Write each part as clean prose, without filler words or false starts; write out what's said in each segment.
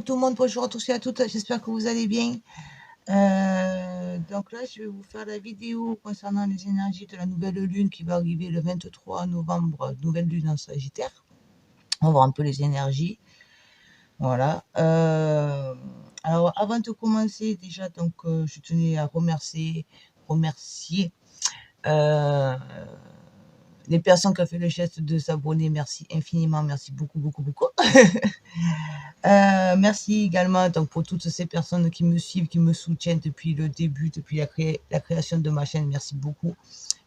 tout le monde, bonjour à tous et à toutes, j'espère que vous allez bien. Donc là, je vais vous faire la vidéo concernant les énergies de la nouvelle lune qui va arriver le 23 novembre, nouvelle lune en Sagittaire. On va voir un peu les énergies. Voilà. Alors, avant de commencer, déjà, donc, je tenais à remercier euh, les personnes qui ont fait le geste de s'abonner. Merci infiniment, merci beaucoup, beaucoup, beaucoup. Merci également donc, pour toutes ces personnes qui me suivent, qui me soutiennent depuis le début, depuis la création de ma chaîne. Merci beaucoup.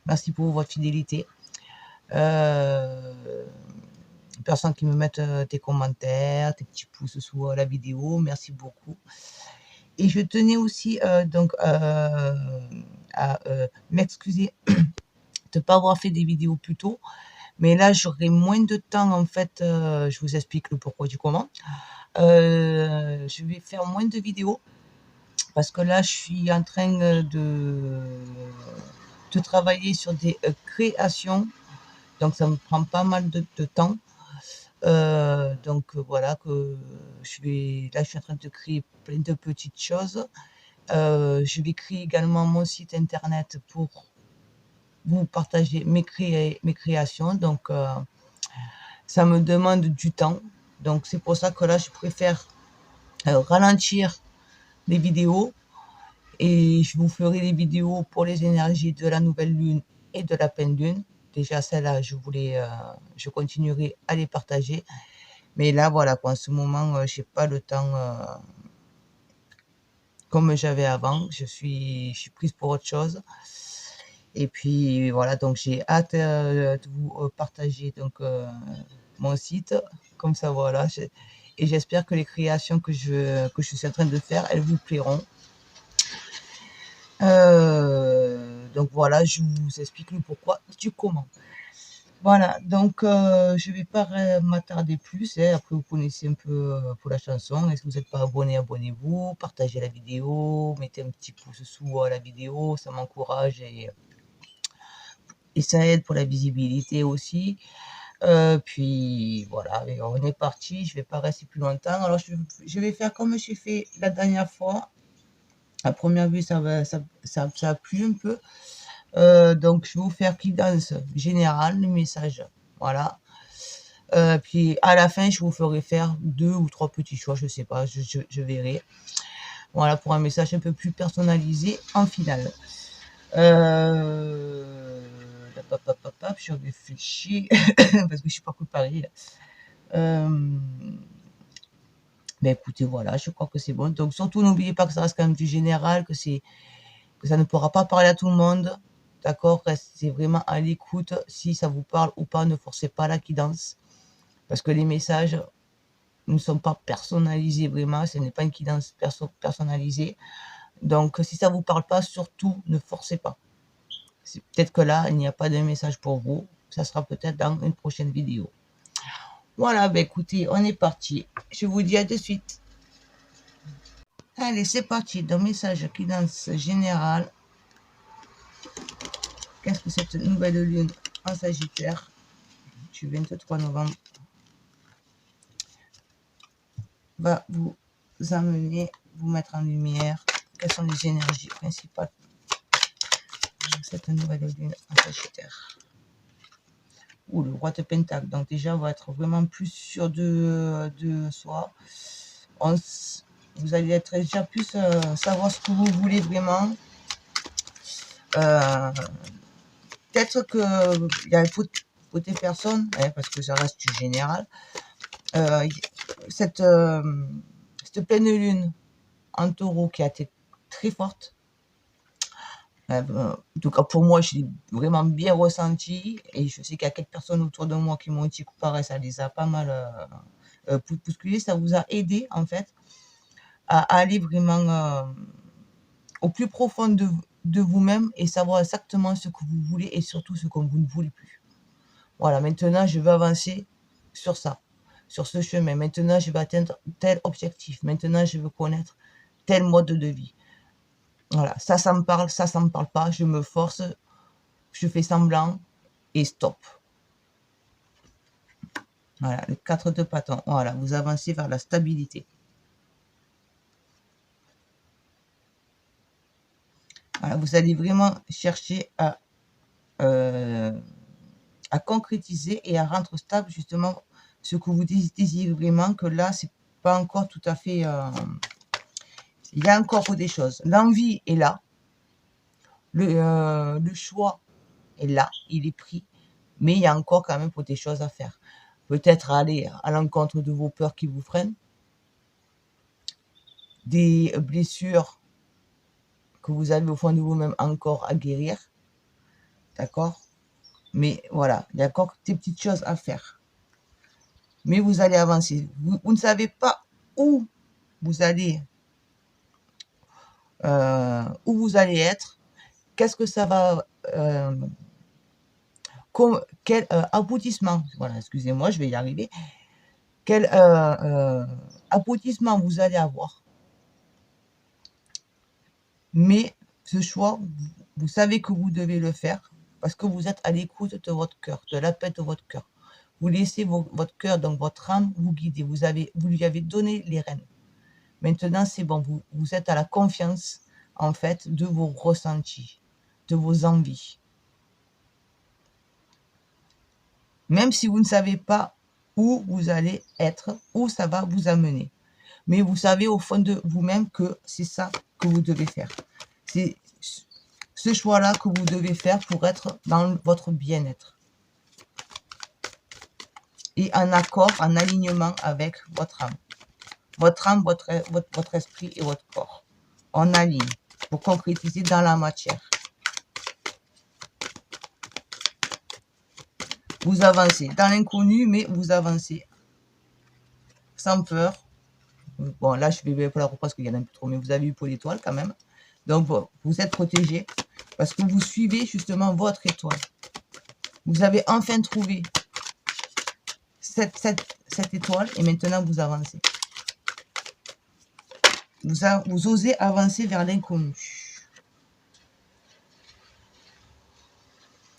Merci pour votre fidélité. Personnes qui me mettent des commentaires, des petits pouces sous la vidéo. Merci beaucoup. Et je tenais aussi donc à m'excuser de ne pas avoir fait des vidéos plus tôt. Mais là, j'aurai moins de temps, en fait. Je vous explique le pourquoi du comment. Je vais faire moins de vidéos parce que là, je suis en train de travailler sur des créations. Donc, ça me prend pas mal de temps. Donc, voilà, que là, je suis en train de créer plein de petites choses. Je vais créer également mon site internet pour vous partager mes créations. Donc, ça me demande du temps. Donc, c'est pour ça que là, je préfère ralentir les vidéos et je vous ferai des vidéos pour les énergies de la nouvelle lune et de la pleine lune. Déjà, celle-là, je continuerai à les partager. Mais là, voilà, en ce moment, je n'ai pas le temps comme j'avais avant. Je suis prise pour autre chose. Et puis, voilà, donc j'ai hâte de vous partager donc, mon site. Comme ça, voilà. Et j'espère que les créations que je suis en train de faire, elles vous plairont. Donc voilà, je vous explique le pourquoi du comment. Voilà, donc je vais pas m'attarder plus. Après, vous connaissez un peu pour la chanson. Est-ce que vous n'êtes pas abonné, abonnez-vous, partagez la vidéo, mettez un petit pouce sous la vidéo, ça m'encourage et ça aide pour la visibilité aussi. Puis voilà, on est parti. Je vais pas rester plus longtemps. Alors je vais faire comme j'ai fait la dernière fois. À première vue, ça a plu un peu. Donc, je vais vous faire guidance générale, le message. Voilà. Puis, à la fin, je vous ferai faire 2 ou 3 petits choix, je sais pas, je verrai. Voilà, pour un message un peu plus personnalisé en finale. Je réfléchis, parce que je suis pas préparée. Ben écoutez, voilà, je crois que c'est bon. Donc, surtout, n'oubliez pas que ça reste quand même du général, que ça ne pourra pas parler à tout le monde. D'accord? Restez vraiment à l'écoute. Si ça vous parle ou pas, ne forcez pas la guidance. Parce que les messages ne sont pas personnalisés vraiment. Ce n'est pas une guidance personnalisée. Donc, si ça ne vous parle pas, surtout, ne forcez pas. Peut-être que là, il n'y a pas de message pour vous. Ça sera peut-être dans une prochaine vidéo. Voilà, ben écoutez, on est parti. Je vous dis à de suite. Allez, c'est parti. Dans message guidance générale. Qu'est-ce que cette nouvelle lune en Sagittaire du 23 novembre va vous amener, vous mettre en lumière? Quelles sont les énergies principales de cette nouvelle lune en Sagittaire? Ou le roi de Pentacle. Donc déjà, on va être vraiment plus sûr de soi. Vous allez être déjà plus savoir ce que vous voulez vraiment. Peut-être qu'il y a côté personne, hein, parce que ça reste du général. Cette pleine lune en taureau qui a été très forte. En tout cas, pour moi, je l'ai vraiment bien ressenti. Et je sais qu'il y a quelques personnes autour de moi qui m'ont dit que pareil, ça les a pas mal bousculés. Ça vous a aidé, en fait, à aller vraiment au plus profond de vous-même et savoir exactement ce que vous voulez et surtout ce que vous ne voulez plus. Voilà, maintenant, je veux avancer sur ça, sur ce chemin. Maintenant, je vais atteindre tel objectif. Maintenant, je veux connaître tel mode de vie. Voilà, ça me parle, ça me parle pas. Je me force, je fais semblant et stop. Voilà, les 4 de bâton. Voilà, vous avancez vers la stabilité. vous allez vraiment chercher à concrétiser et à rendre stable justement ce que vous désirez vraiment, que là, c'est pas encore tout à fait... il y a encore des choses. L'envie est là. Le choix est là, il est pris. Mais il y a encore quand même pour des choses à faire. Peut-être aller à l'encontre de vos peurs qui vous freinent. Des blessures que vous avez au fond de vous-même encore à guérir. D'accord? Mais voilà, il y a encore des petites choses à faire. Mais vous allez avancer. Vous ne savez pas où vous allez être, qu'est-ce que ça va, quel aboutissement, voilà, excusez-moi, je vais y arriver, quel aboutissement vous allez avoir. Mais ce choix, vous savez que vous devez le faire parce que vous êtes à l'écoute de votre cœur, de l'appel de votre cœur. Vous laissez votre cœur, donc votre âme, vous guider. Vous lui avez donné les rênes. Maintenant, c'est bon, vous êtes à la confiance, en fait, de vos ressentis, de vos envies. Même si vous ne savez pas où vous allez être, où ça va vous amener. Mais vous savez au fond de vous-même que c'est ça que vous devez faire. C'est ce choix-là que vous devez faire pour être dans votre bien-être. Et en accord, en alignement avec votre âme. Votre âme, votre esprit et votre corps. En aligne pour concrétiser dans la matière. Vous avancez dans l'inconnu, mais vous avancez sans peur. Bon, là, je vais pas la reprendre parce qu'il y en a un peu trop, mais vous avez eu pour l'étoile quand même. Donc, vous êtes protégé parce que vous suivez justement votre étoile. Vous avez enfin trouvé cette étoile et maintenant vous avancez. Vous osez avancer vers l'inconnu.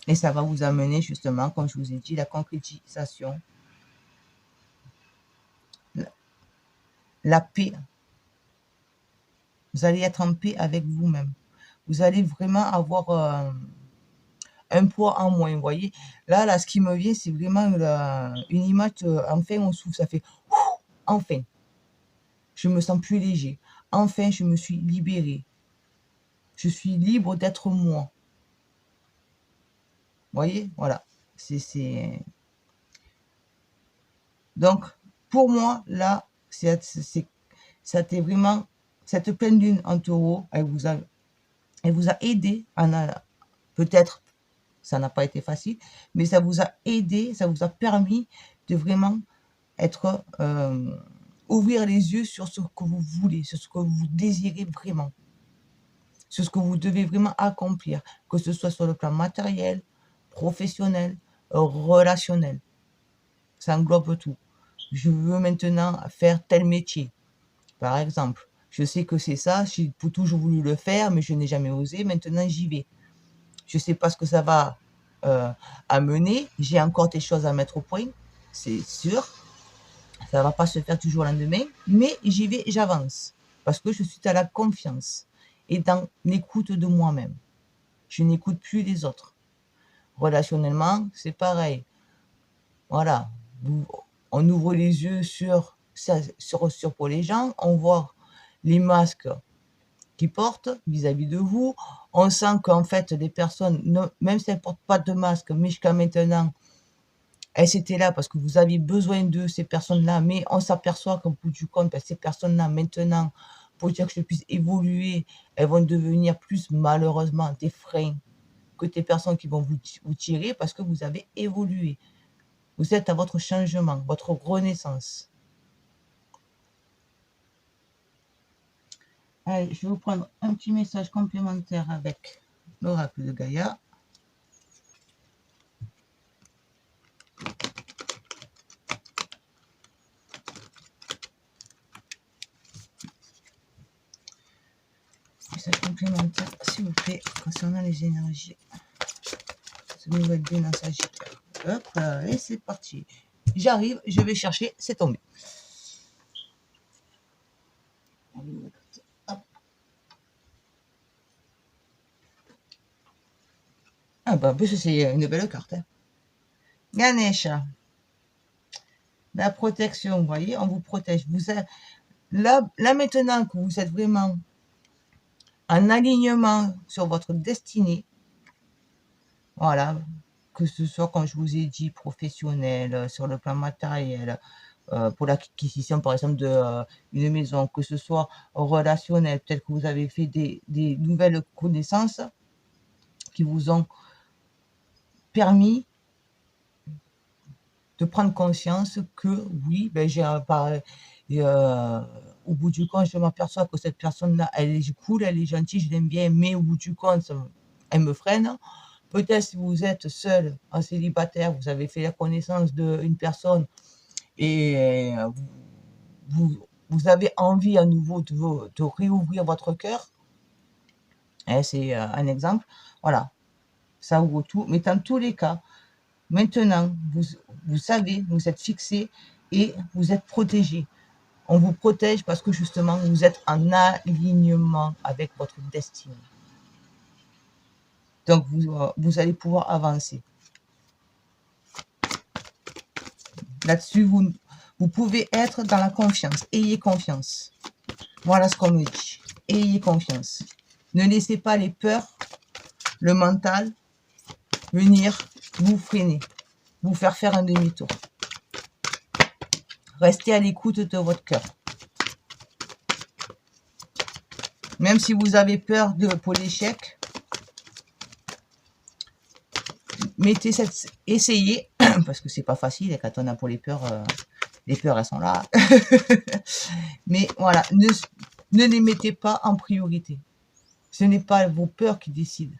Et ça va vous amener justement, comme je vous ai dit, la concrétisation, la paix. Vous allez être en paix avec vous-même. Vous allez vraiment avoir un poids en moins, vous voyez. Là, ce qui me vient, c'est vraiment une image, enfin on souffle, ça fait enfin. Je me sens plus léger. Enfin, je me suis libérée. Je suis libre d'être moi. Vous voyez, voilà. Donc, pour moi, là, c'était vraiment cette pleine lune en taureau, elle vous a aidé, peut-être, ça n'a pas été facile, mais ça vous a aidé, ça vous a permis de vraiment ouvrir les yeux sur ce que vous voulez, sur ce que vous désirez vraiment, sur ce que vous devez vraiment accomplir, que ce soit sur le plan matériel, professionnel, relationnel. Ça englobe tout. Je veux maintenant faire tel métier, par exemple. Je sais que c'est ça, j'ai toujours voulu le faire, mais je n'ai jamais osé. Maintenant, j'y vais. Je ne sais pas ce que ça va amener. J'ai encore des choses à mettre au point, c'est sûr. Ça ne va pas se faire du jour au lendemain, mais j'y vais, j'avance. Parce que je suis à la confiance et dans l'écoute de moi-même. Je n'écoute plus les autres. Relationnellement, c'est pareil. Voilà. On ouvre les yeux sur pour les gens, on voit les masques qu'ils portent vis-à-vis de vous. On sent qu'en fait, des personnes, même si elles ne portent pas de masque, mais jusqu'à maintenant, elles étaient là parce que vous aviez besoin de ces personnes-là, mais on s'aperçoit qu'au bout du compte, ces personnes-là, maintenant, pour dire que je puisse évoluer, elles vont devenir plus malheureusement des freins que des personnes qui vont vous tirer parce que vous avez évolué. Vous êtes à votre changement, votre renaissance. Allez, je vais vous prendre un petit message complémentaire avec l'oracle de Gaïa. Message complémentaire, s'il vous plaît, concernant les énergies. Cette nouvelle lune en Sagittaire. Hop, et c'est parti. J'arrive, je vais chercher, c'est tombé. Hop. Ah bah, en plus, c'est une belle carte, hein. Ganesha, la protection, vous voyez, on vous protège. Là maintenant que vous êtes vraiment en alignement sur votre destinée, voilà, que ce soit, comme je vous ai dit, professionnel, sur le plan matériel, pour l'acquisition, par exemple, d'une maison, que ce soit relationnel, peut-être que vous avez fait des nouvelles connaissances qui vous ont permis de prendre conscience que oui, ben au bout du compte, je m'aperçois que cette personne-là, elle est cool, elle est gentille, je l'aime bien, mais au bout du compte, elle me freine. Peut-être si vous êtes seul, en célibataire, vous avez fait la connaissance d'une personne et vous avez envie à nouveau de réouvrir votre cœur, hein, c'est un exemple, voilà, ça ouvre tout. Mais dans tous les cas, maintenant, vous savez, vous êtes fixé et vous êtes protégé. On vous protège parce que justement, vous êtes en alignement avec votre destinée. Donc, vous allez pouvoir avancer. Là-dessus, vous pouvez être dans la confiance. Ayez confiance. Voilà ce qu'on me dit. Ayez confiance. Ne laissez pas les peurs, le mental, venir vous freiner, vous faire un demi-tour. Restez à l'écoute de votre cœur. Même si vous avez peur pour l'échec, essayez, parce que c'est pas facile, et quand on a pour les peurs elles sont là. Mais voilà, ne les mettez pas en priorité. Ce n'est pas vos peurs qui décident.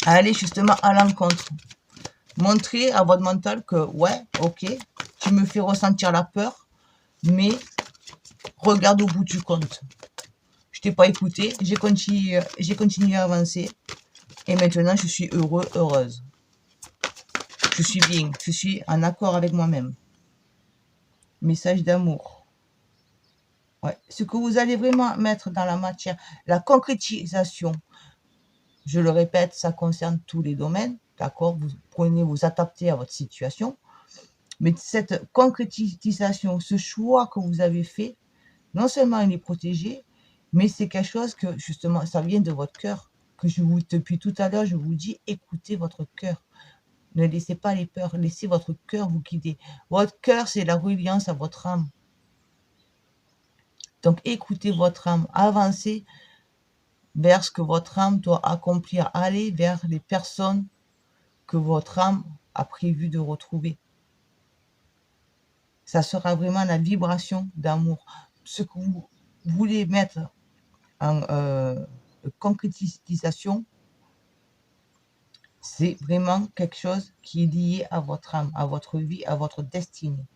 Allez justement à l'encontre. Montrez à votre mental que, ouais, ok, tu me fais ressentir la peur, mais regarde au bout du compte. Je t'ai pas écouté, j'ai continué à avancer, et maintenant je suis heureux, heureuse. Je suis bien, je suis en accord avec moi-même. Message d'amour. Ouais. Ce que vous allez vraiment mettre dans la matière, la concrétisation, je le répète, ça concerne tous les domaines, d'accord? Vous adaptez à votre situation. Mais cette concrétisation, ce choix que vous avez fait, non seulement il est protégé, mais c'est quelque chose que, justement, ça vient de votre cœur. Depuis tout à l'heure, je vous dis, écoutez votre cœur. Ne laissez pas les peurs, laissez votre cœur vous guider. Votre cœur, c'est la reliance à votre âme. Donc, écoutez votre âme, avancez vers ce que votre âme doit accomplir, allez vers les personnes que votre âme a prévu de retrouver. Ça sera vraiment la vibration d'amour. Ce que vous voulez mettre en concrétisation, c'est vraiment quelque chose qui est lié à votre âme, à votre vie, à votre destinée.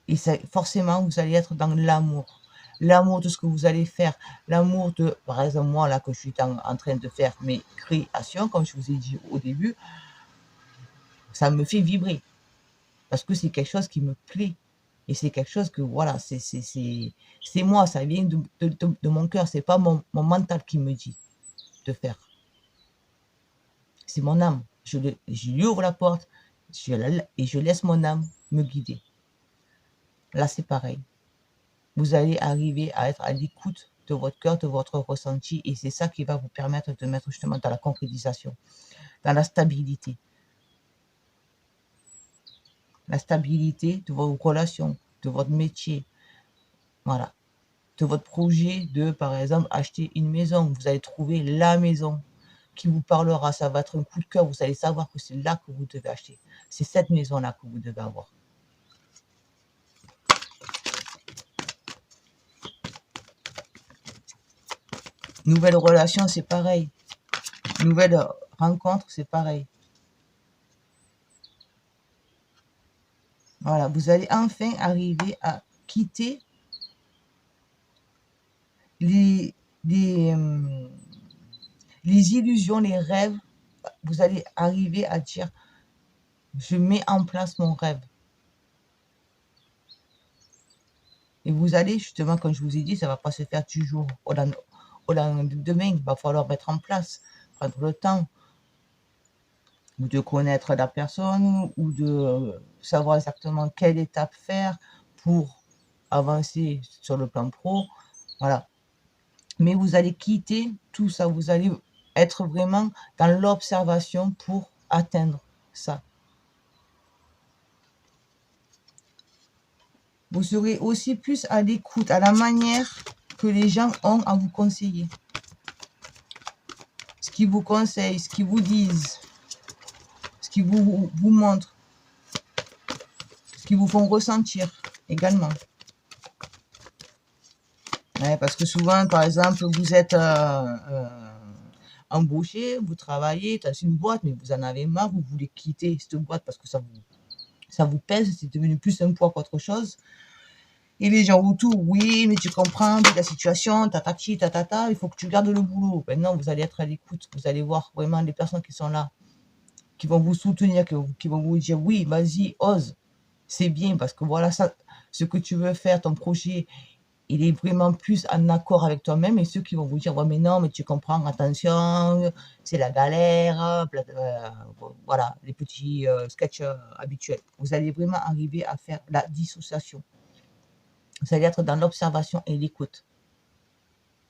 Et forcément, vous allez être dans l'amour. L'amour de ce que vous allez faire. L'amour de, par exemple, moi, là, que je suis en train de faire mes créations, comme je vous ai dit au début, ça me fait vibrer. Parce que c'est quelque chose qui me plaît. Et c'est quelque chose que, voilà, c'est moi, ça vient de mon cœur. C'est pas mon mental qui me dit de faire. C'est mon âme. Je lui ouvre la porte et je laisse mon âme me guider. Là, c'est pareil. Vous allez arriver à être à l'écoute de votre cœur, de votre ressenti, et c'est ça qui va vous permettre de mettre justement dans la concrétisation, dans la stabilité. La stabilité de vos relations, de votre métier, voilà, de votre projet de, par exemple, acheter une maison. Vous allez trouver la maison qui vous parlera, ça va être un coup de cœur, vous allez savoir que c'est là que vous devez acheter. C'est cette maison-là que vous devez avoir. Nouvelle relation, c'est pareil. Nouvelle rencontre, c'est pareil. Voilà, vous allez enfin arriver à quitter les illusions, les rêves. Vous allez arriver à dire, je mets en place mon rêve. Et vous allez justement, comme je vous ai dit, ça ne va pas se faire du jour au lendemain. Il va falloir mettre en place, prendre le temps, ou de connaître la personne, ou de savoir exactement quelle étape faire pour avancer sur le plan pro. Voilà. Mais vous allez quitter tout ça, vous allez être vraiment dans l'observation pour atteindre ça. Vous serez aussi plus à l'écoute, à la manière que les gens ont à vous conseiller. Ce qu'ils vous conseillent, ce qu'ils vous disent, ce qu'ils vous montrent, ce qu'ils vous font ressentir également. Ouais, parce que souvent, par exemple, vous êtes embauché, vous travaillez dans une boîte, mais vous en avez marre, vous voulez quitter cette boîte parce que ça vous pèse, c'est devenu plus un poids qu'autre chose. Et les gens autour, oui, mais tu comprends la situation, tatati, tatata, il faut que tu gardes le boulot. Maintenant, vous allez être à l'écoute, vous allez voir vraiment les personnes qui sont là, qui vont vous soutenir, qui vont vous dire, oui, vas-y, ose, c'est bien, parce que voilà, ça, ce que tu veux faire, ton projet, il est vraiment plus en accord avec toi-même, et ceux qui vont vous dire, ouais, mais non, mais tu comprends, attention, c'est la galère, voilà, les petits sketchs habituels. Vous allez vraiment arriver à faire la dissociation. Vous allez être dans l'observation et l'écoute.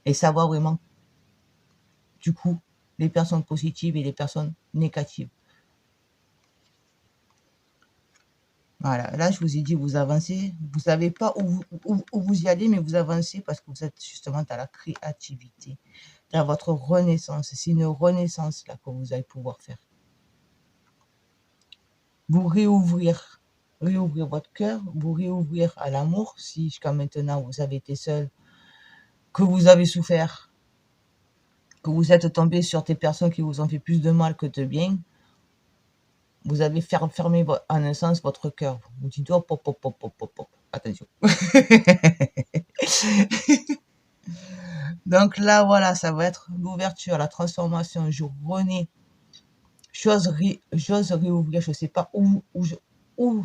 Et savoir vraiment, du coup, les personnes positives et les personnes négatives. Voilà, là, je vous ai dit, vous avancez. Vous ne savez pas où vous y allez, mais vous avancez parce que vous êtes justement dans la créativité, dans votre renaissance. C'est une renaissance là que vous allez pouvoir faire. Vous réouvrir votre cœur, vous réouvrir à l'amour. Si jusqu'à maintenant, vous avez été seul, que vous avez souffert, que vous êtes tombé sur des personnes qui vous ont fait plus de mal que de bien, vous avez fermé en un sens votre cœur. Vous dites, hop, hop, hop, hop, hop, hop, hop. Attention. Donc là, voilà, ça va être l'ouverture, la transformation. Je renais. J'ose réouvrir. Je ne sais pas où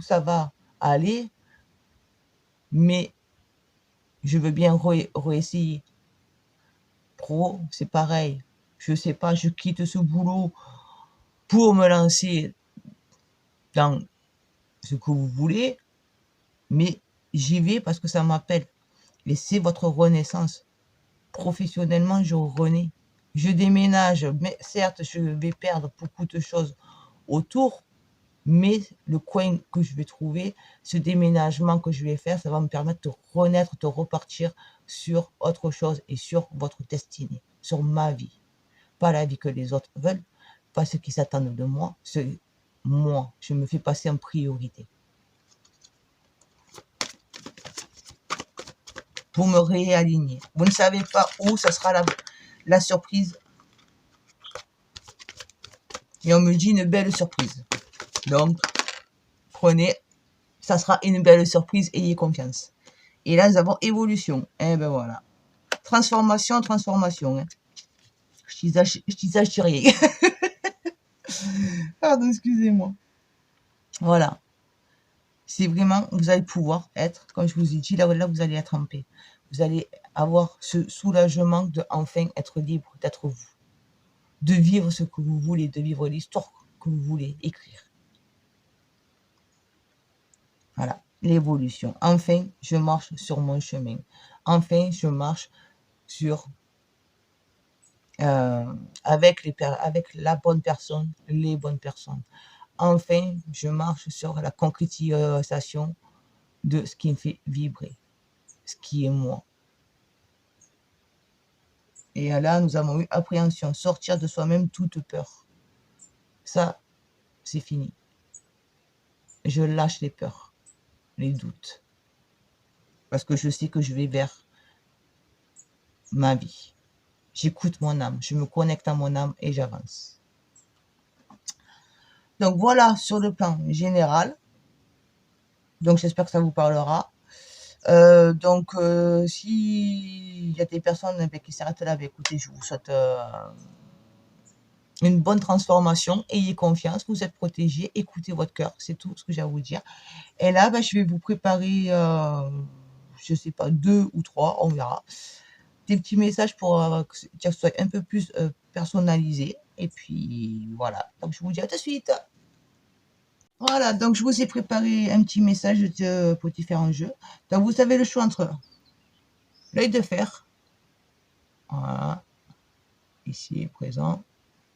ça va aller, mais je veux bien réessayer. Pro, c'est pareil. Je ne sais pas, je quitte ce boulot pour me lancer dans ce que vous voulez, mais j'y vais parce que ça m'appelle. Et c'est votre renaissance. Professionnellement, je renais. Je déménage, mais certes, je vais perdre beaucoup de choses autour, mais le coin que je vais trouver, ce déménagement que je vais faire, ça va me permettre de renaître, de repartir sur autre chose et sur votre destinée, sur ma vie. Pas la vie que les autres veulent, pas ce qui s'attendent de moi, moi, je me fais passer en priorité. Pour me réaligner. Vous ne savez pas où ça sera la surprise. Et on me dit une belle surprise. Donc, prenez, ça sera une belle surprise, ayez confiance. Et là, nous avons évolution. Eh ben voilà. Transformation, transformation. Hein. Je dis rien. Pardon, excusez-moi. Voilà. C'est vraiment, vous allez pouvoir être, comme je vous ai dit, là vous allez être en paix. Vous allez avoir ce soulagement de enfin être libre, d'être vous. De vivre ce que vous voulez, de vivre l'histoire que vous voulez écrire. Voilà, l'évolution. Enfin, je marche sur mon chemin. Enfin, je marche sur avec la bonne personne, les bonnes personnes. Enfin, je marche sur la concrétisation de ce qui me fait vibrer, ce qui est moi. Et là, nous avons eu appréhension, sortir de soi-même toute peur. Ça, c'est fini. Je lâche les peurs, les doutes. Parce que je sais que je vais vers ma vie. J'écoute mon âme, je me connecte à mon âme et j'avance. Donc voilà, sur le plan général. Donc j'espère que ça vous parlera. Si il y a des personnes qui s'arrêtent là, écoutez, je vous souhaite une bonne transformation. Ayez confiance, vous êtes protégés, écoutez votre cœur, c'est tout ce que j'ai à vous dire. Et là, je vais vous préparer, je sais pas, 2 ou 3, on verra. des petits messages pour que ça soit un peu plus personnalisé. Et puis voilà, donc je vous dis à tout de suite. Voilà, donc je vous ai préparé un petit message pour différents jeux. Donc vous avez le choix entre l'œil de fer, voilà, ici présent,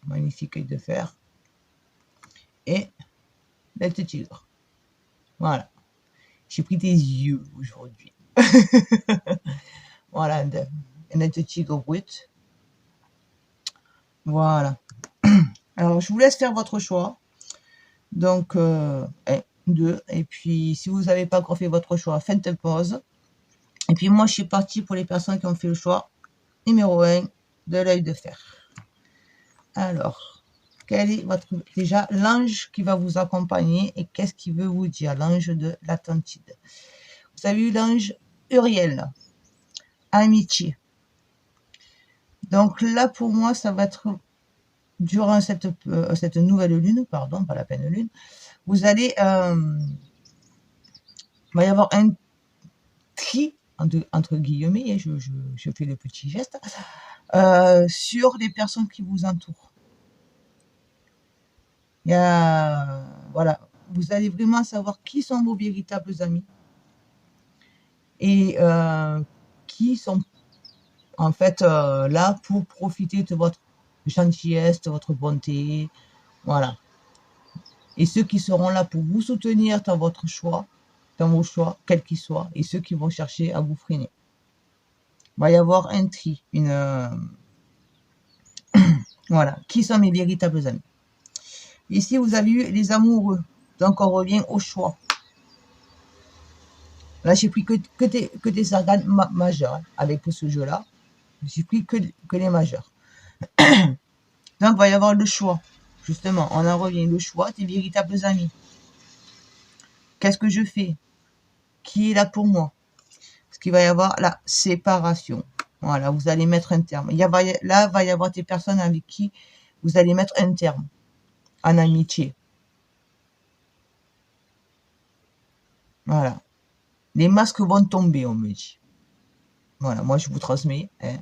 magnifique œil de fer, et l'œil de tigre. Voilà, j'ai pris des yeux aujourd'hui. Voilà, un œil de tigre brut. Voilà. Alors je vous laisse faire votre choix. Donc, 1, 2, et puis si vous n'avez pas encore fait votre choix, faites une pause. Et puis moi, je suis partie pour les personnes qui ont fait le choix numéro 1 de l'œil de fer. Alors, quel est déjà l'ange qui va vous accompagner et qu'est-ce qu'il veut vous dire, l'ange de l'Atlantide? Vous avez eu l'ange Uriel, amitié. Donc là, pour moi, ça va être durant cette nouvelle lune, pardon, pas la pleine lune, vous allez, il va y avoir un tri, entre guillemets, je fais le petit geste, sur les personnes qui vous entourent. Il y a, voilà, vous allez vraiment savoir qui sont vos véritables amis et qui sont en fait là pour profiter de votre gentillesse, de votre bonté, voilà. Et ceux qui seront là pour vous soutenir dans votre choix, dans vos choix, quels qu'ils soient, et ceux qui vont chercher à vous freiner. Il va y avoir un tri, voilà, qui sont mes véritables amis. Ici, vous avez eu les amoureux, donc on revient au choix. Là, j'ai pris que des organes majeurs, hein, avec ce jeu-là. J'ai pris que les majeurs. Donc, il va y avoir le choix. Justement, on en revient, le choix des véritables amis. Qu'est-ce que je fais? Qui est là pour moi? Parce qu'il va y avoir la séparation. Voilà, vous allez mettre un terme. Là, il va y avoir des personnes avec qui vous allez mettre un terme en amitié. Voilà. Les masques vont tomber, on me dit. Voilà, moi je vous transmets. Hein.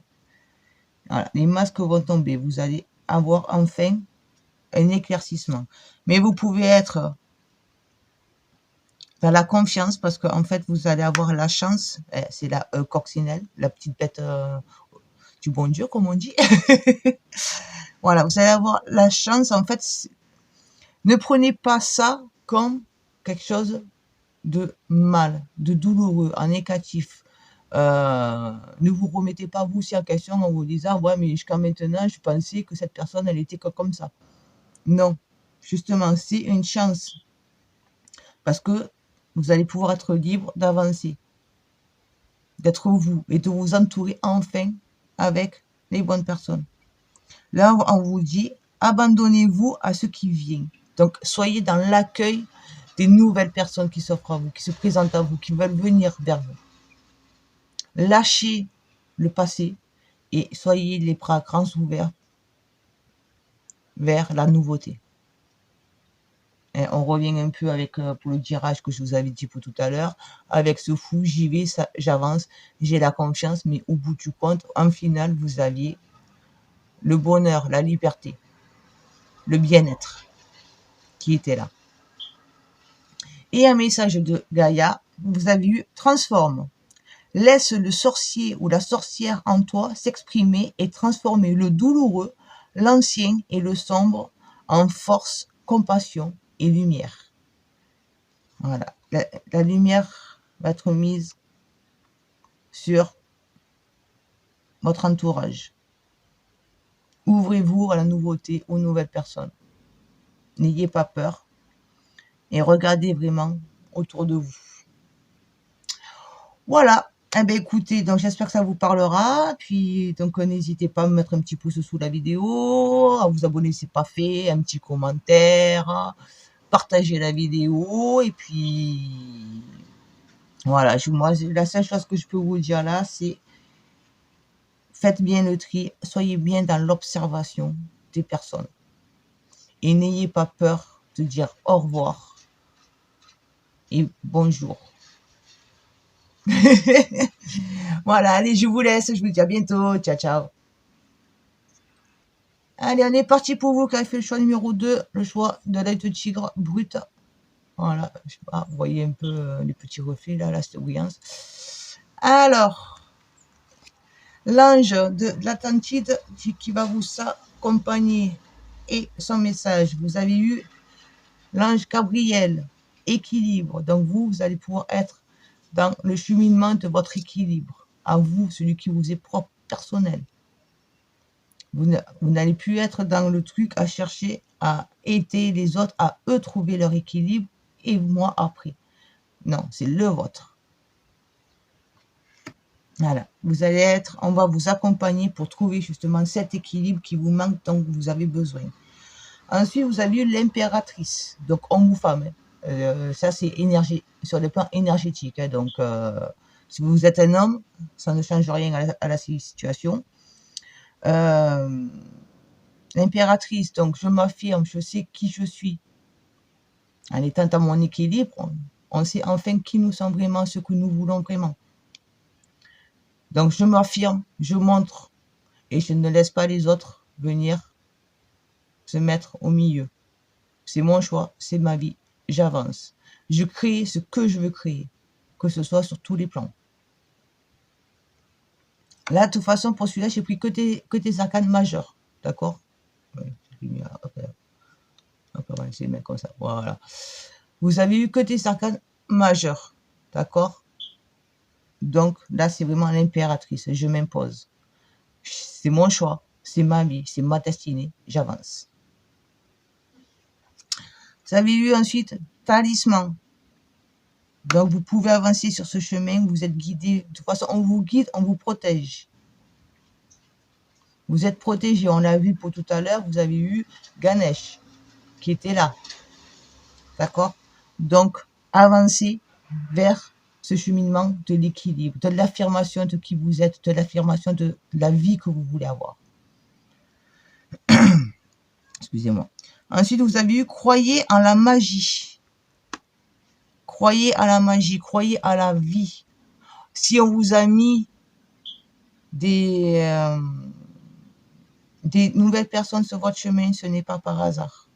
Voilà, les masques vont tomber. Vous allez avoir enfin un éclaircissement. Mais vous pouvez être dans la confiance parce qu'en fait, vous allez avoir la chance. C'est la coccinelle, la petite bête du bon Dieu, comme on dit. Voilà, vous allez avoir la chance. En fait, ne prenez pas ça comme quelque chose de mal, de douloureux, en négatif. Ne vous remettez pas vous aussi en question en vous disant ouais, mais jusqu'à maintenant je pensais que cette personne elle était comme ça. Non, justement c'est une chance parce que vous allez pouvoir être libre d'avancer, d'être vous et de vous entourer enfin avec les bonnes personnes. Là on vous dit abandonnez-vous à ce qui vient, donc soyez dans l'accueil des nouvelles personnes qui s'offrent à vous, qui se présentent à vous, qui veulent venir vers vous. Lâchez le passé et soyez les bras grands ouverts vers la nouveauté. Et on revient un peu avec pour le tirage que je vous avais dit pour tout à l'heure. Avec ce fou, j'y vais, j'avance, j'ai la confiance, mais au bout du compte, en final, vous aviez le bonheur, la liberté, le bien-être qui était là. Et un message de Gaïa, vous avez eu transforme. Laisse le sorcier ou la sorcière en toi s'exprimer et transformer le douloureux, l'ancien et le sombre en force, compassion et lumière. Voilà. La lumière va être mise sur votre entourage. Ouvrez-vous à la nouveauté, aux nouvelles personnes. N'ayez pas peur et regardez vraiment autour de vous. Voilà. Eh bien, écoutez, donc j'espère que ça vous parlera. Puis, donc, n'hésitez pas à me mettre un petit pouce sous la vidéo, à vous abonner si ce n'est pas fait, un petit commentaire, partager la vidéo. Et puis, voilà. Moi, la seule chose que je peux vous dire là, c'est faites bien le tri, soyez bien dans l'observation des personnes. Et n'ayez pas peur de dire au revoir et bonjour. Voilà, allez, je vous laisse, je vous dis à bientôt, ciao, ciao. Allez, on est parti pour vous qui avez fait le choix numéro 2, le choix de l'œil de tigre brut. Voilà, je sais pas, vous voyez un peu les petits reflets là, la brillance. Alors, l'ange de l'Atlantide qui va vous accompagner et son message. Vous avez eu l'ange Gabriel, équilibre. Donc vous allez pouvoir être dans le cheminement de votre équilibre. À vous, celui qui vous est propre, personnel. Vous n'allez plus être dans le truc à chercher à aider les autres, à eux trouver leur équilibre et moi après. Non, c'est le vôtre. Voilà, vous allez être, on va vous accompagner pour trouver justement cet équilibre qui vous manque, dont vous avez besoin. Ensuite, vous avez eu l'impératrice, donc homme ou femme. Ça, c'est énergie, sur le plan énergétique. Hein, donc, si vous êtes un homme, ça ne change rien à la situation. L'impératrice, donc je m'affirme, je sais qui je suis. En étant à mon équilibre, on sait enfin qui nous sommes vraiment, ce que nous voulons vraiment. Donc je m'affirme, je montre, et je ne laisse pas les autres venir se mettre au milieu. C'est mon choix, c'est ma vie, j'avance. Je crée ce que je veux créer, que ce soit sur tous les plans. Là, de toute façon, pour celui-là, j'ai pris que des arcanes majeures, d'accord? On va essayer de mettre comme ça, voilà. Vous avez eu que des arcanes majeures, d'accord? Donc là, c'est vraiment l'impératrice, je m'impose. C'est mon choix, c'est ma vie, c'est ma destinée, j'avance. Vous avez eu ensuite talisman. Donc vous pouvez avancer sur ce chemin, vous êtes guidé. De toute façon, on vous guide, on vous protège. Vous êtes protégé, on l'a vu pour tout à l'heure, vous avez eu Ganesh qui était là. D'accord? Donc, avancez vers ce cheminement de l'équilibre, de l'affirmation de qui vous êtes, de l'affirmation de la vie que vous voulez avoir. Excusez-moi. Ensuite, vous avez eu croyez en la magie. Croyez à la magie, croyez à la vie. Si on vous a mis des nouvelles personnes sur votre chemin, ce n'est pas par hasard.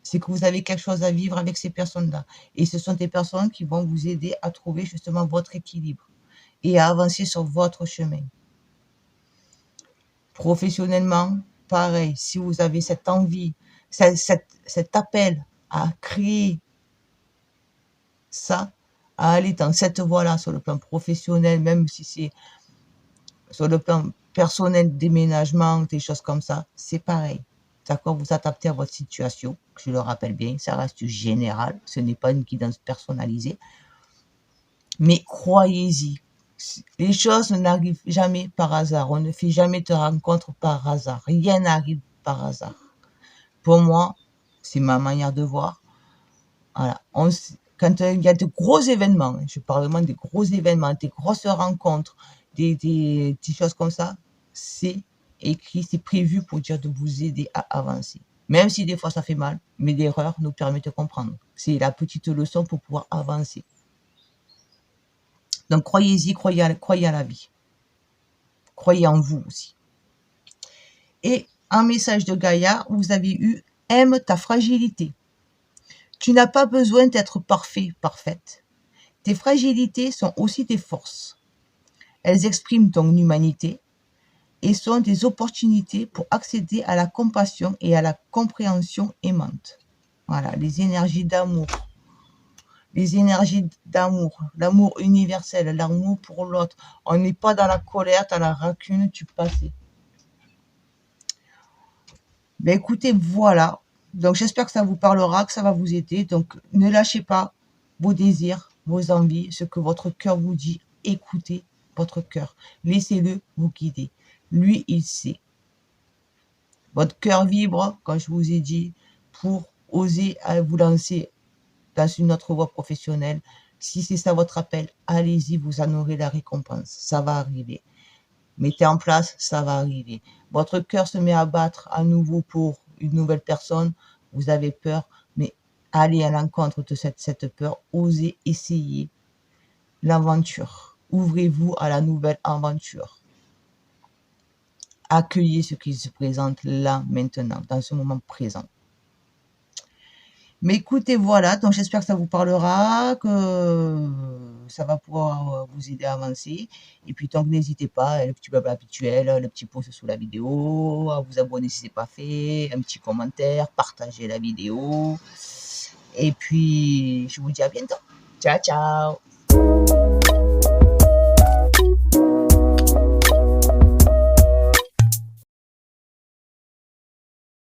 C'est que vous avez quelque chose à vivre avec ces personnes-là. Et ce sont des personnes qui vont vous aider à trouver justement votre équilibre et à avancer sur votre chemin. Professionnellement, pareil, si vous avez cette envie, cet appel à créer ça, à aller dans cette voie-là sur le plan professionnel, même si c'est sur le plan personnel, déménagement, des choses comme ça, c'est pareil. D'accord, vous adaptez à votre situation, je le rappelle bien, ça reste général, ce n'est pas une guidance personnalisée, mais croyez-y, les choses n'arrivent jamais par hasard, on ne fait jamais de rencontres par hasard, rien n'arrive par hasard. Pour moi, c'est ma manière de voir. Voilà. Quand il y a de gros événements, je parle vraiment des gros événements, des grosses rencontres, des choses comme ça, c'est écrit, c'est prévu pour dire de vous aider à avancer. Même si des fois ça fait mal, mais l'erreur nous permet de comprendre. C'est la petite leçon pour pouvoir avancer. Donc croyez-y, croyez à la vie. Croyez en vous aussi. Et un message de Gaïa, vous avez eu « Aime ta fragilité ». Tu n'as pas besoin d'être parfait, parfaite. Tes fragilités sont aussi des forces. Elles expriment ton humanité et sont des opportunités pour accéder à la compassion et à la compréhension aimante. Voilà, les énergies d'amour. Les énergies d'amour, l'amour universel, l'amour pour l'autre. On n'est pas dans la colère, dans la rancune du passé. Ben écoutez, voilà. Donc j'espère que ça vous parlera, que ça va vous aider. Donc ne lâchez pas vos désirs, vos envies, ce que votre cœur vous dit. Écoutez votre cœur. Laissez-le vous guider. Lui, il sait. Votre cœur vibre, comme je vous ai dit, pour oser vous lancer dans une autre voie professionnelle. Si c'est ça votre appel, allez-y, vous en aurez la récompense. Ça va arriver. Mettez en place, ça va arriver. Votre cœur se met à battre à nouveau pour une nouvelle personne. Vous avez peur, mais allez à l'encontre de cette peur. Osez essayer l'aventure. ouvrez-vous à la nouvelle aventure. Accueillez ce qui se présente là, maintenant, dans ce moment présent. Mais écoutez, voilà, donc j'espère que ça vous parlera, que ça va pouvoir vous aider à avancer. Et puis donc n'hésitez pas, le petit blabla habituel, le petit pouce sous la vidéo, à vous abonner si ce n'est pas fait, un petit commentaire, partagez la vidéo. Et puis je vous dis à bientôt. Ciao, ciao.